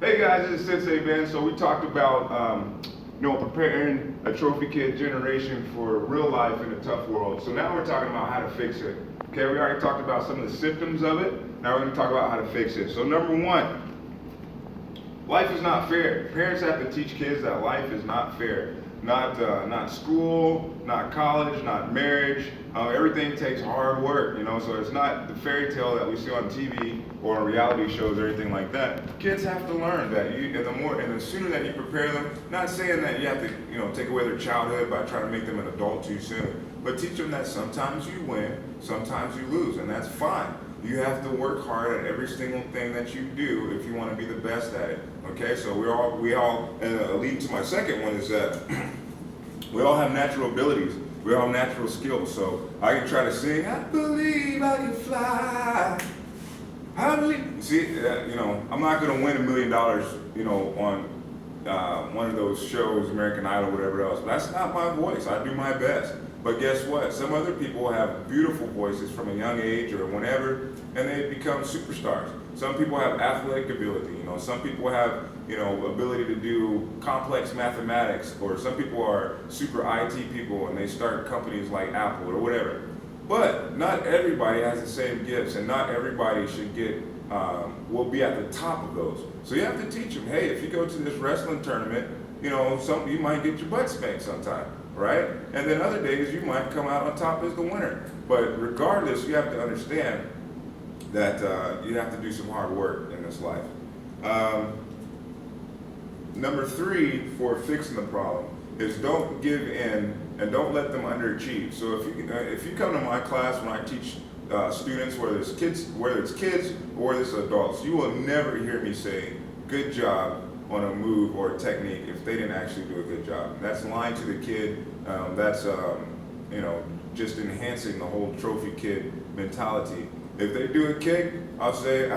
Hey guys, it's Sensei Ben. So we talked about preparing a trophy kid generation for real life in a tough world. So now we're talking about how to fix it. Okay, we already talked about some of the symptoms of it. Now we're going to talk about how to fix it. So number one, life is not fair. Parents have to teach kids that life is not fair. Not school, not college, not marriage. Everything takes hard work, So it's not the fairy tale that we see on TV or on reality shows or anything like that. Kids have to learn that and the sooner that you prepare them. Not saying that you have to, take away their childhood by trying to make them an adult too soon, but teach them that sometimes you win, sometimes you lose, and that's fine. You have to work hard at every single thing that you do if you want to be the best at it. Okay, so and leading to my second one is that we all have natural abilities. We all have natural skills. So I can try to sing, I believe I can fly. I believe. See, I'm not going to win $1 million, on one of those shows, American Idol, whatever else. But that's not my voice. I do my best. But guess what? Some other people have beautiful voices from a young age or whenever, and they become superstars. Some people have athletic ability. Some people have, ability to do complex mathematics, or some people are super IT people and they start companies like Apple or whatever. But not everybody has the same gifts, and not everybody should will be at the top of those. So you have to teach them, hey, if you go to this wrestling tournament, you might get your butt spanked sometime, right? And then other days you might come out on top as the winner. But regardless, you have to understand that you have to do some hard work in this life. Number three for fixing the problem is don't give in and don't let them underachieve. So if you come to my class when I teach students, whether it's kids or whether it's adults, you will never hear me say good job on a move or a technique if they didn't actually do a good job. That's lying to the kid. That's just enhancing the whole trophy kid mentality. If they do a kick, I'll say,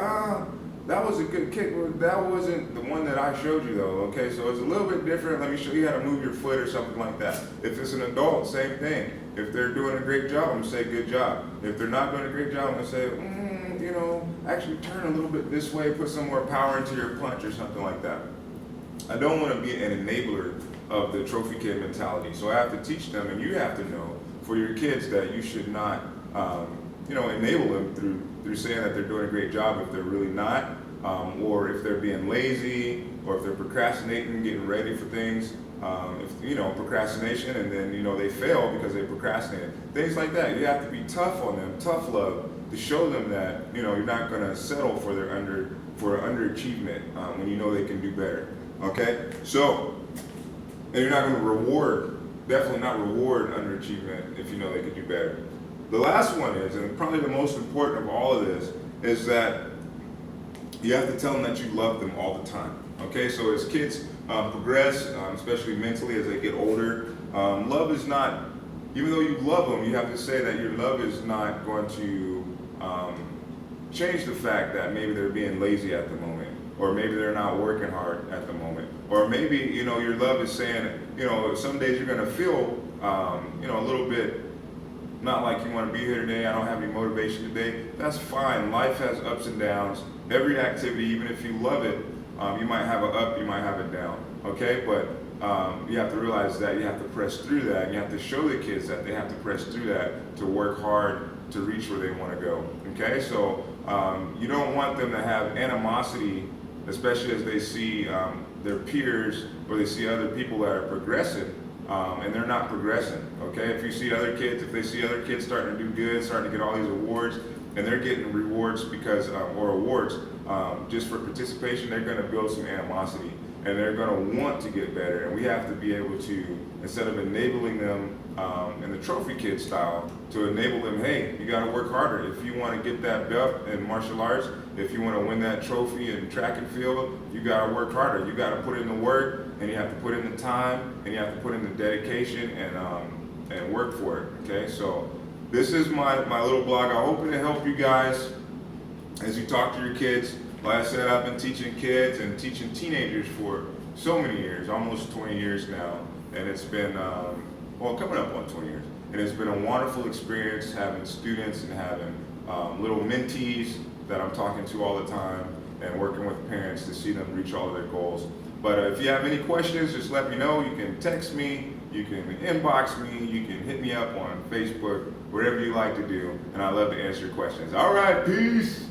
that was a good kick. Well, that wasn't the one that I showed you though, okay? So it's a little bit different. Let me show you how to move your foot or something like that. If it's an adult, same thing. If they're doing a great job, I'm gonna say good job. If they're not doing a great job, I'm gonna say, actually turn a little bit this way, put some more power into your punch or something like that. I don't wanna be an enabler of the trophy kid mentality. So I have to teach them, and you have to know for your kids that you should not, enable them through saying that they're doing a great job if they're really not, or if they're being lazy, or if they're procrastinating, getting ready for things. Procrastination, and then they fail because they procrastinated. Things like that. You have to be tough on them, tough love, to show them that you're not going to settle for underachievement when you know they can do better. Okay, so and you're not going to definitely not reward underachievement if you know they could do better. The last one is, and probably the most important of all of this, is that you have to tell them that you love them all the time. Okay, so as kids progress, especially mentally as they get older, love is not, even though you love them, you have to say that your love is not going to change the fact that maybe they're being lazy at the moment, or maybe they're not working hard at the moment, or maybe your love is saying, some days you're going to feel a little bit not like you want to be here today, I don't have any motivation today. That's fine. Life has ups and downs. Every activity, even if you love it, you might have an up, you might have a down. Okay, but you have to realize that you have to press through that, and you have to show the kids that they have to press through that to work hard to reach where they want to go. Okay, so you don't want them to have animosity, especially as they see their peers or they see other people that are progressing. And they're not progressing, okay? If they see other kids starting to do good, starting to get all these awards, and they're getting rewards because, or awards, just for participation, they're gonna build some animosity, and they're gonna want to get better. And we have to be able to, instead of enabling them in the trophy kid style, to enable them, hey, you gotta work harder. If you wanna get that belt in martial arts, if you wanna win that trophy in track and field, you gotta work harder. You gotta put in the work, and you have to put in the time, and you have to put in the dedication and work for it, okay? So this is my little blog. I'm hoping to help you guys as you talk to your kids. Like I said, I've been teaching kids and teaching teenagers for so many years, almost 20 years now, and it's been, coming up on 20 years. And it's been a wonderful experience having students and having little mentees that I'm talking to all the time. and working with parents to see them reach all of their goals. But if you have any questions, just let me know. You can text me, you can inbox me, you can hit me up on Facebook, whatever you like to do, and I love to answer your questions. All right, peace.